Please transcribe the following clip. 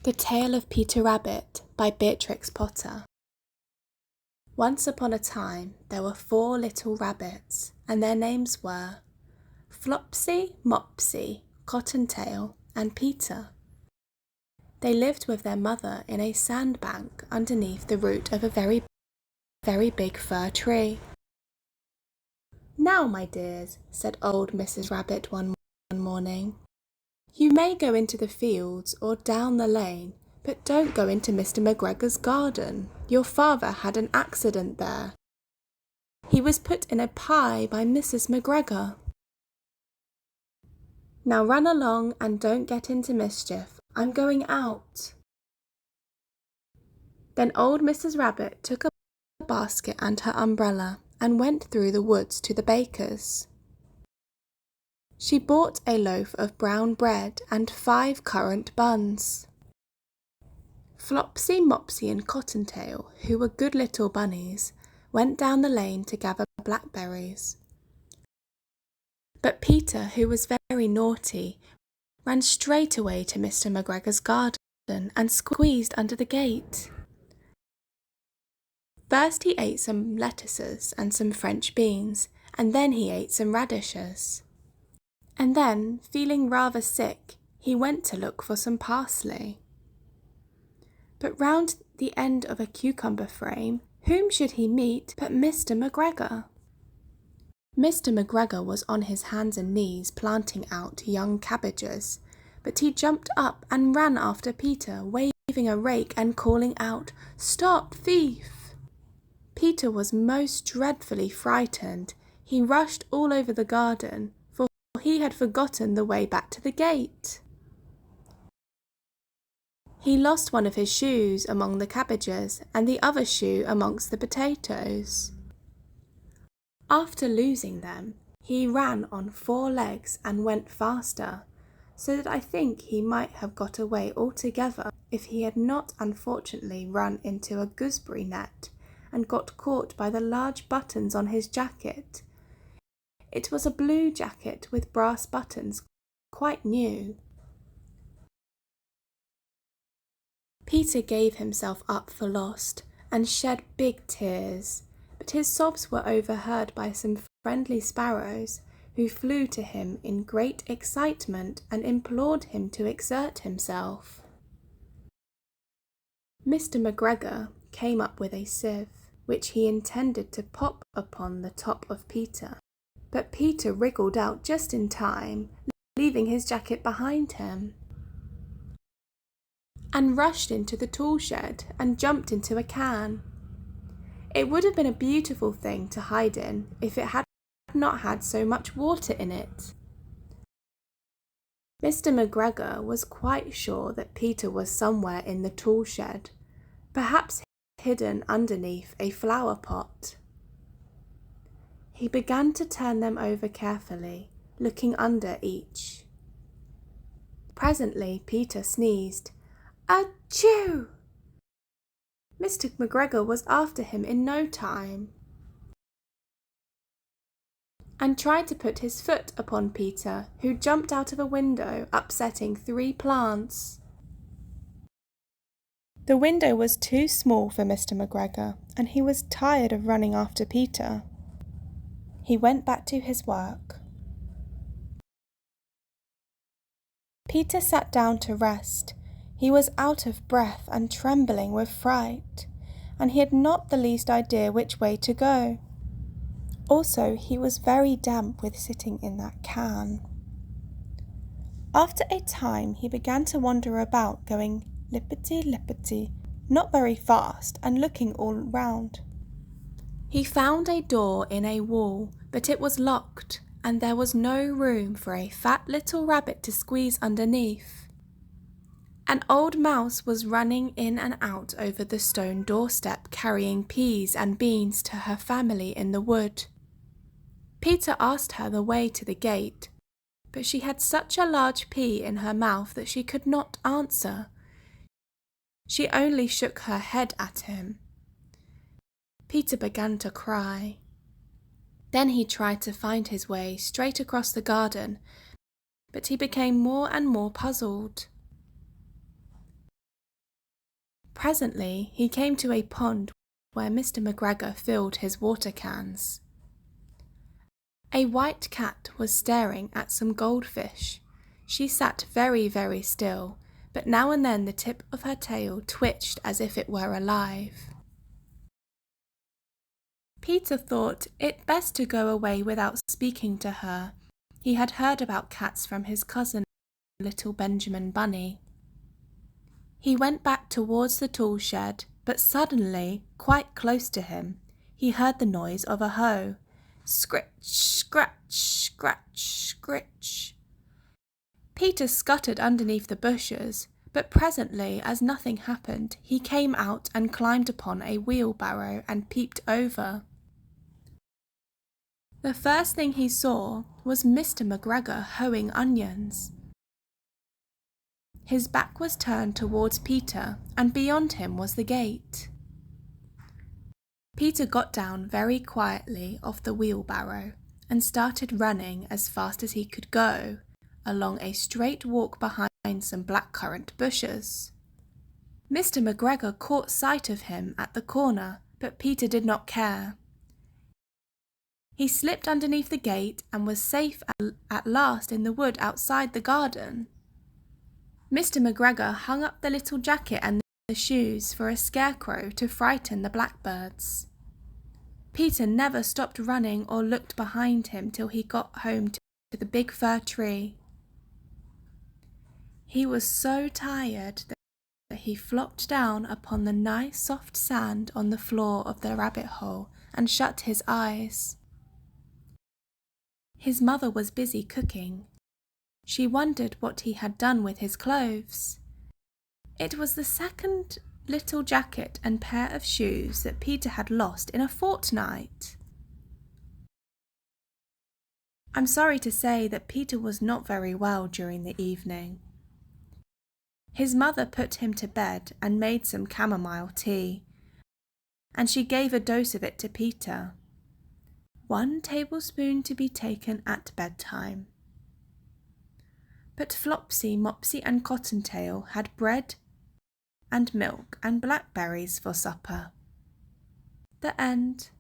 The Tale of Peter Rabbit by Beatrix Potter. Once upon a time there were 4 little rabbits, and their names were Flopsy, Mopsy, Cottontail, and Peter. They lived with their mother in a sandbank underneath the root of a very, very big fir tree. "Now, my dears," said old Mrs. Rabbit one morning, "you may go into the fields or down the lane, but don't go into Mr. McGregor's garden. Your father had an accident there. He was put in a pie by Mrs. McGregor. Now run along and don't get into mischief. I'm going out." Then old Mrs. Rabbit took a basket and her umbrella and went through the woods to the baker's. She bought a loaf of brown bread and 5 currant buns. Flopsy, Mopsy, and Cottontail, who were good little bunnies, went down the lane to gather blackberries. But Peter, who was very naughty, ran straight away to Mr. McGregor's garden and squeezed under the gate. First he ate some lettuces and some French beans, and then he ate some radishes. And then, feeling rather sick, he went to look for some parsley. But round the end of a cucumber frame, whom should he meet but Mr. McGregor? Mr. McGregor was on his hands and knees planting out young cabbages, but he jumped up and ran after Peter, waving a rake and calling out, "Stop, thief!" Peter was most dreadfully frightened. He rushed all over the garden, for he had forgotten the way back to the gate. He lost one of his shoes among the cabbages and the other shoe amongst the potatoes. After losing them, he ran on 4 legs and went faster, so that I think he might have got away altogether if he had not unfortunately run into a gooseberry net and got caught by the large buttons on his jacket. It was a blue jacket with brass buttons, quite new. Peter gave himself up for lost and shed big tears, but his sobs were overheard by some friendly sparrows who flew to him in great excitement and implored him to exert himself. Mr. McGregor came up with a sieve, which he intended to pop upon the top of Peter, but Peter wriggled out just in time, leaving his jacket behind him, and rushed into the tool shed and jumped into a can. It would have been a beautiful thing to hide in if it had not had so much water in it. Mr. McGregor was quite sure that Peter was somewhere in the tool shed, perhaps hidden underneath a flower pot. He began to turn them over carefully, looking under each. Presently Peter sneezed. "Achoo!" Mr. McGregor was after him in no time, and tried to put his foot upon Peter, who jumped out of a window, upsetting 3 plants. The window was too small for Mr. McGregor, and he was tired of running after Peter. He went back to his work. Peter sat down to rest. He was out of breath and trembling with fright, and he had not the least idea which way to go. Also, he was very damp with sitting in that can. After a time, he began to wander about, going lippity-lippity, not very fast, and looking all round. He found a door in a wall, but it was locked, and there was no room for a fat little rabbit to squeeze underneath. An old mouse was running in and out over the stone doorstep, carrying peas and beans to her family in the wood. Peter asked her the way to the gate, but she had such a large pea in her mouth that she could not answer. She only shook her head at him. Peter began to cry. Then he tried to find his way straight across the garden, but he became more and more puzzled. Presently he came to a pond where Mr. McGregor filled his water cans. A white cat was staring at some goldfish. She sat very, very still, but now and then the tip of her tail twitched as if it were alive. Peter thought it best to go away without speaking to her. He had heard about cats from his cousin, little Benjamin Bunny. He went back towards the tool shed, but suddenly, quite close to him, he heard the noise of a hoe. Scritch, scratch, scratch, scritch. Peter scuttered underneath the bushes, but presently, as nothing happened, he came out and climbed upon a wheelbarrow and peeped over. The first thing he saw was Mr. McGregor hoeing onions. His back was turned towards Peter, and beyond him was the gate. Peter got down very quietly off the wheelbarrow and started running as fast as he could go, along a straight walk behind some blackcurrant bushes. Mr. McGregor caught sight of him at the corner, but Peter did not care. He slipped underneath the gate and was safe at last in the wood outside the garden. Mr. McGregor hung up the little jacket and the shoes for a scarecrow to frighten the blackbirds. Peter never stopped running or looked behind him till he got home to the big fir tree. He was so tired that he flopped down upon the nice soft sand on the floor of the rabbit hole and shut his eyes. His mother was busy cooking. She wondered what he had done with his clothes. It was the second little jacket and pair of shoes that Peter had lost in a fortnight. I'm sorry to say that Peter was not very well during the evening. His mother put him to bed and made some chamomile tea, and she gave a dose of it to Peter. 1 tablespoon to be taken at bedtime. But Flopsy, Mopsy and Cottontail had bread and milk and blackberries for supper. The end.